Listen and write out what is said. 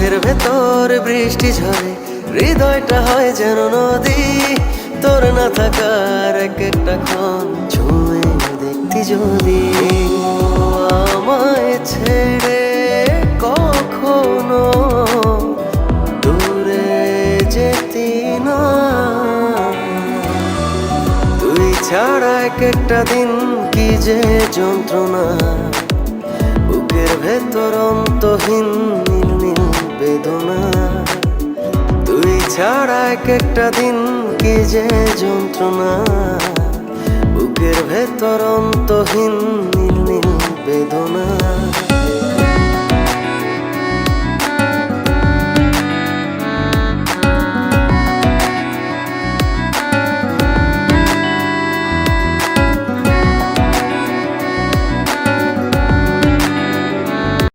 বুকের ভেতর বৃষ্টি ঝরে, হৃদয়টা হয় যেন নদী। তোর না থাকার এক একটা ক্ষণ ছুঁয়ে দেখতি যদি। আমায় ছেড়ে কখনো দূরে যেতি না, তুই ছাড়া এক একটা দিন কি যে যন্ত্রণা। বুকের ভেতর অন্তহীন নীল নীল বেদনা, তুই ছাড়া এক একটা দিন কি যে যন্ত্রণা। বুকের ভেতর অন্তহীন নীল নীল বেদনা।